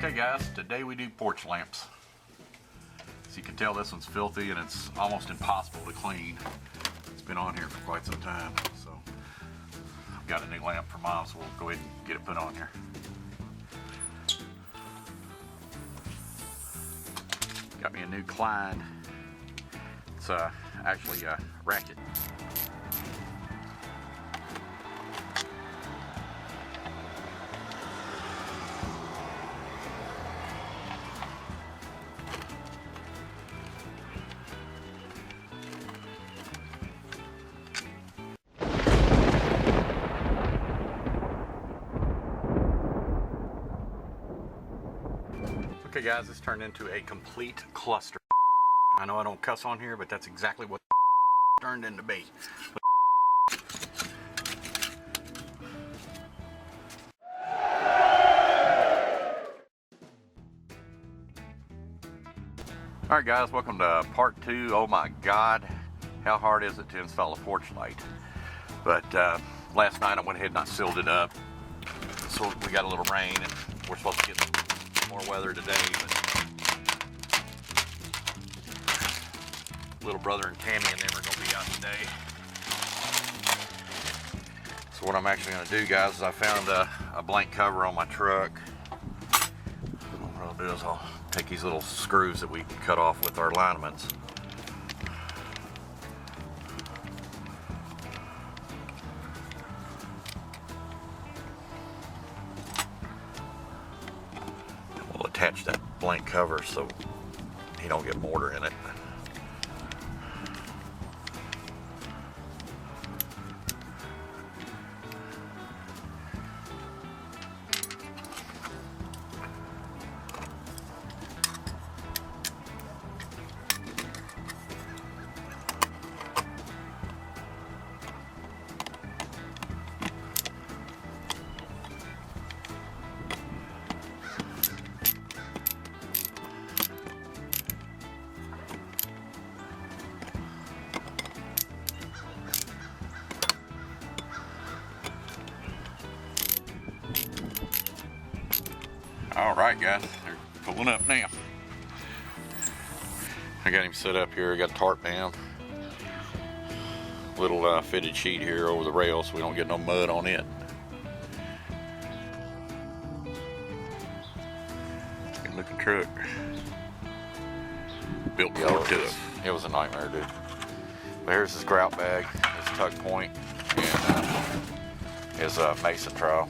Okay guys, today we do porch lamps. So you can tell this one's filthy and it's almost impossible to clean. It's been on here for quite some time. So I've got a new lamp for Mom, so we'll go ahead and get it put on here. Got me a new Klein. It's actually a ratchet. Okay guys, this turned into a complete cluster. I know I don't cuss on here, but that's exactly what turned into be. Alright guys, welcome to part 2. Oh my god, how hard is it to install a porch light? But last night I went ahead and I sealed it up. So we got a little rain and we're supposed to get more weather today, but little brother and Tammy and them are going to be out today. So what I'm actually going to do, guys, is I found a blank cover on my truck. What I'll do is I'll take these little screws that we cut off with our alignments. We'll attach that blank cover so he don't get mortar in it. Alright guys, they're pulling up now. I got him set up here, I got a tarp down. Little fitted sheet here over the rail so we don't get no mud on it. Good looking truck. Built for this. It was a nightmare, dude. But here's his grout bag, his tuck point, and his mason trowel.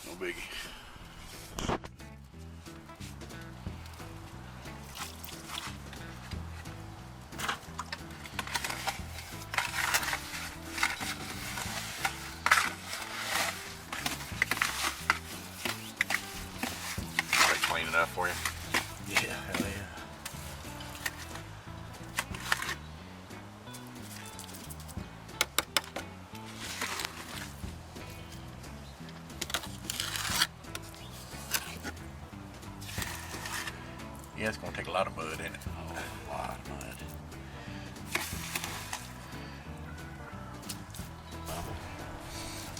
No biggie. Is that clean enough for you? Yeah, hell yeah. Yeah, it's going to take a lot of mud in it. Oh, a lot of mud.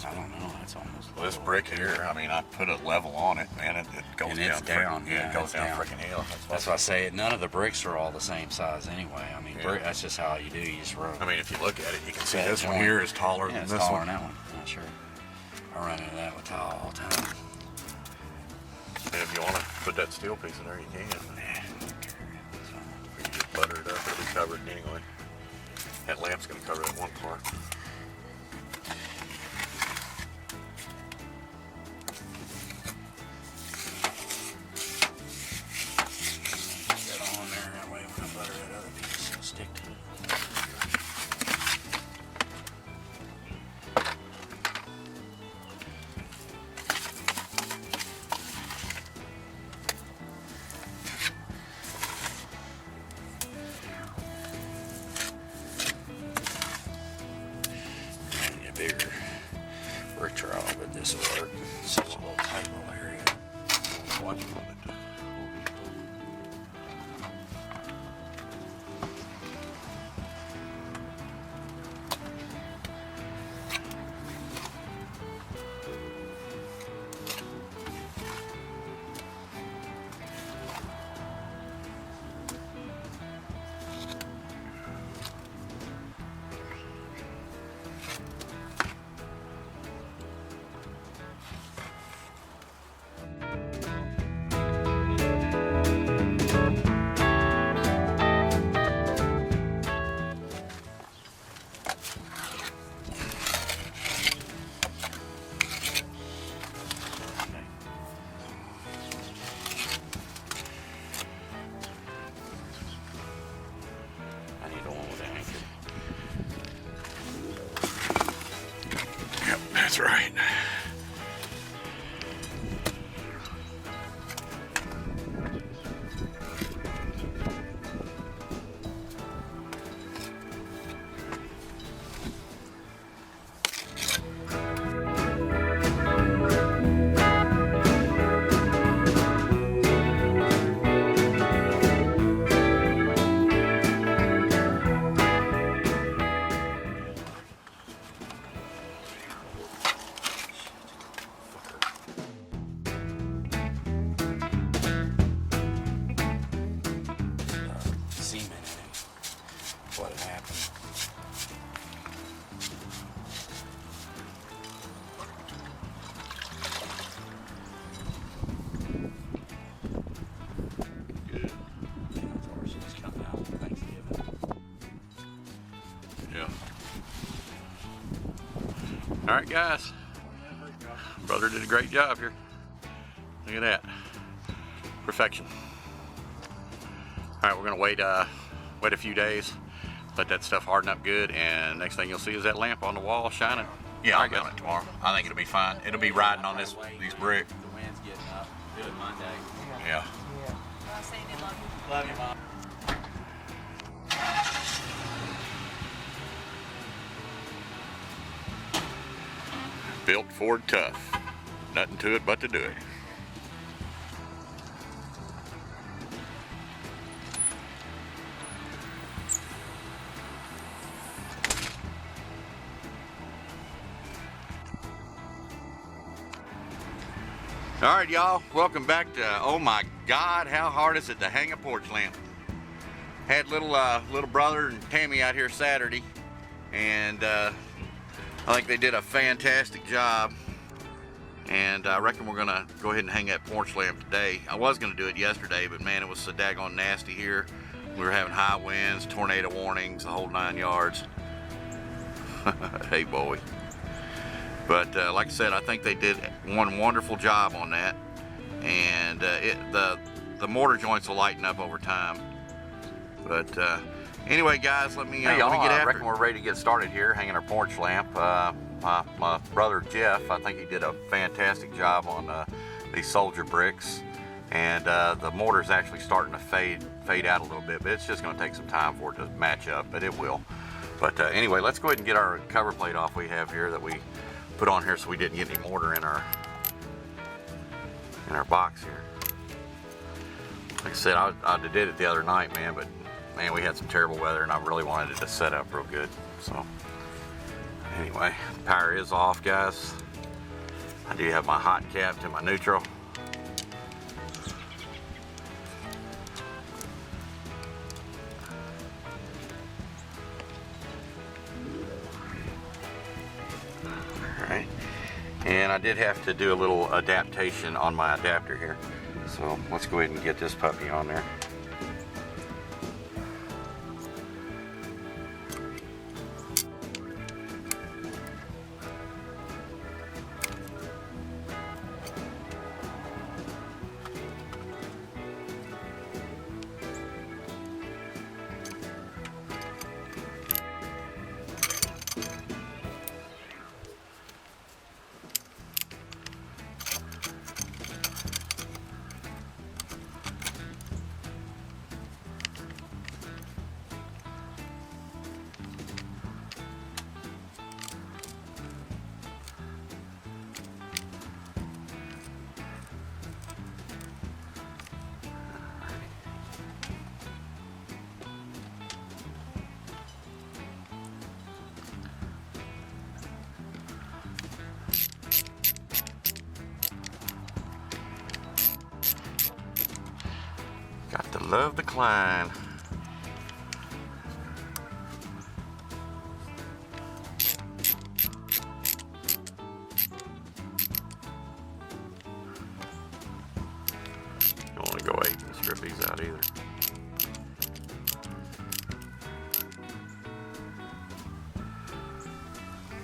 I don't know. That's almost. Well, this brick here, I mean, I put a level on it, man. It goes And down. it's down. Yeah, it goes down freaking hill. That's why I say none of the bricks are all the same size anyway. I mean, brick, that's just how you do. You just rub. I mean, if you look at it, you can see this one here is taller than it's this taller one. than that one. Not sure. I run into that with tile all the time. And if you want to put that steel piece in there, you can. Yeah. Or you just butter it up, it'll be covered anyway. That lamp's going to cover that one part. Get that on there. That way when I butter that other piece, it'll stick to it. Bigger brick trowel, but this will work. It's such a little tight little area. Watch it on it. I need the one with the anchor. Yep, that's right. Semen in it. What had happened. Good. Yeah, ours is coming out for Thanksgiving. Yeah. All right, guys. Brother did a great job here. Look at that. Perfection. All right, we're gonna wait a few days, let that stuff harden up good, and next thing you'll see is that lamp on the wall shining. Yeah, I'll get on it tomorrow. I think it'll be fine. It'll be riding on these bricks. The wind's getting up. Do it Monday. Yeah. I say they love you. Love you, Mom. Built Ford tough. Nothing to it but to do it. All right, y'all, welcome back to Oh My God, How Hard Is It to Hang a Porch Lamp? Had little brother and Tammy out here Saturday, and I think they did a fantastic job, and I reckon we're gonna go ahead and hang that porch lamp today. I was gonna do it yesterday, but man, it was so daggone nasty here. We were having high winds, tornado warnings, the whole 9 yards. Hey boy. But like I said, I think they did one wonderful job on that, and the mortar joints will lighten up over time. But anyway, guys, let me get after. I reckon we're ready to get started here, hanging our porch lamp. My brother Jeff, I think he did a fantastic job on these soldier bricks, and the mortar's actually starting to fade out a little bit, but it's just going to take some time for it to match up, but it will. But anyway, let's go ahead and get our cover plate off we have here that we put on here so we didn't get any mortar in our box here. Like I said, I did it the other night, man, but man, we had some terrible weather and I really wanted it to set up real good. So Anyway, power is off, guys. I do have my hot capped and my neutral. Alright, and I did have to do a little adaptation on my adapter here. So let's go ahead and get this puppy on there. Got to love the climb. Don't want to go 8 and strip these out either.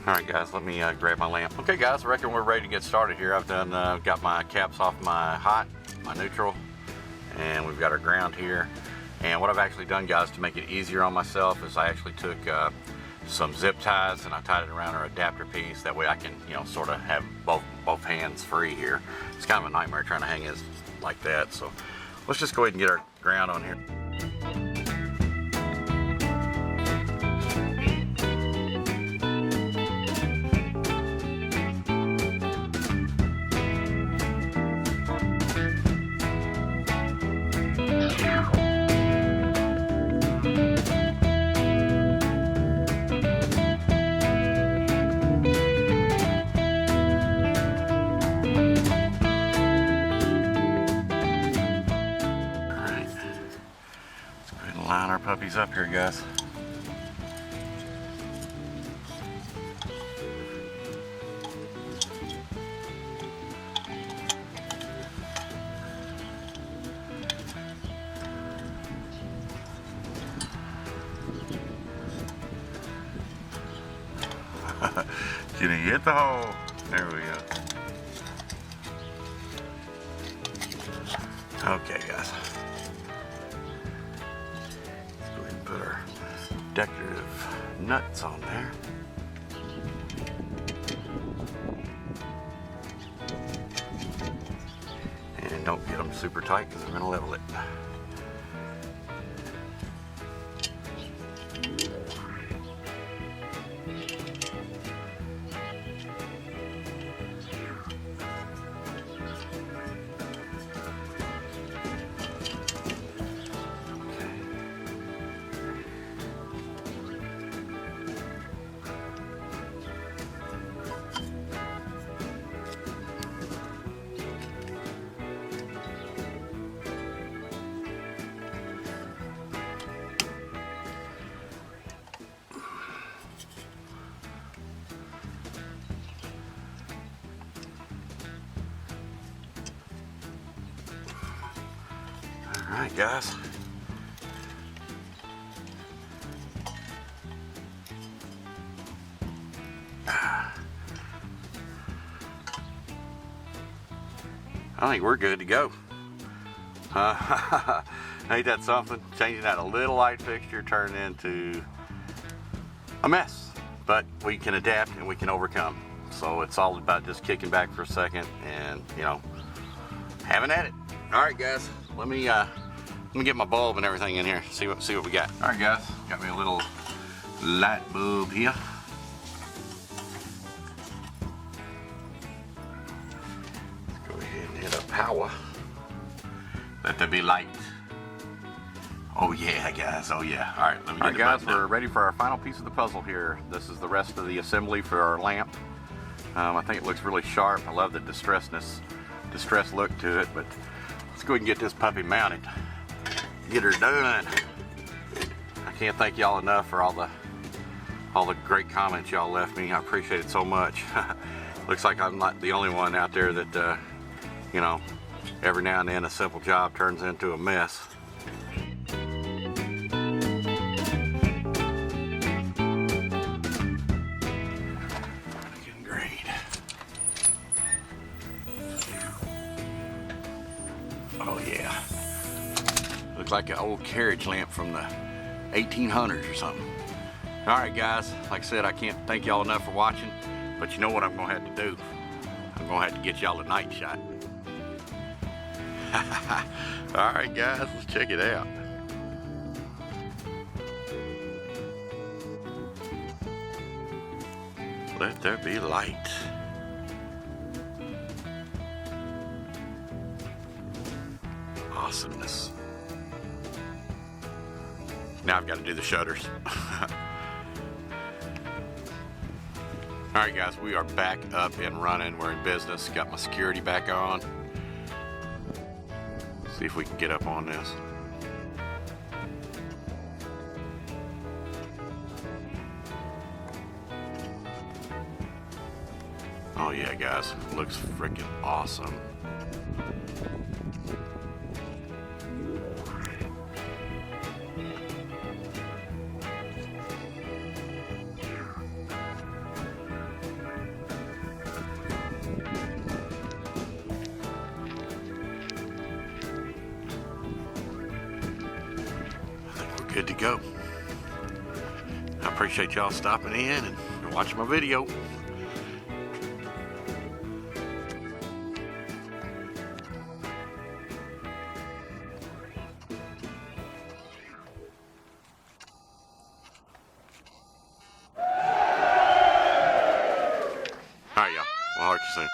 Alright guys, let me grab my lamp. Okay guys, I reckon we're ready to get started here. I've done got my caps off my hot, my neutral, and we've got our ground here. And what I've actually done, guys, to make it easier on myself is I actually took some zip ties and I tied it around our adapter piece. That way I can, you know, sort of have both hands free here. It's kind of a nightmare trying to hang it like that. So let's just go ahead and get our ground on here. Line our puppies up here, guys. Gonna hit the hole. There we go. Okay, guys. Put our decorative nuts on there. And don't get them super tight because we're going to level it. Alright guys. I think we're good to go. Ain't that something? Changing that a little light fixture turned into a mess. But we can adapt and we can overcome. So it's all about just kicking back for a second and, you know, having at it. Alright guys, let me get my bulb and everything in here, see what we got. Alright guys, got me a little light bulb here. Let's go ahead and hit up power. Let there be light Oh yeah, guys, oh yeah. All right, let me get guys, we're ready for our final piece of the puzzle here. This is the rest of the assembly for our lamp. I think it looks really sharp. I love the distressed look to it, but let's go ahead and get this puppy mounted. Get her done. I can't thank y'all enough for all the great comments y'all left me. I appreciate it so much. Looks like I'm not the only one out there that, you know, every now and then a simple job turns into a mess. Looking great. Oh yeah. Looks like an old carriage lamp from the 1800s or something. All right, guys. Like I said, I can't thank y'all enough for watching, but you know what I'm gonna have to do? I'm gonna have to get y'all a night shot. All right, guys, let's check it out. Let there be light. Awesomeness. Now I've got to do the shutters. All right, guys, we are back up and running. We're in business. Got my security back on. See if we can get up on this. Oh yeah, guys, looks freaking awesome. Good to go. I appreciate y'all stopping in and watching my video. All right, y'all. I'll talk to you soon.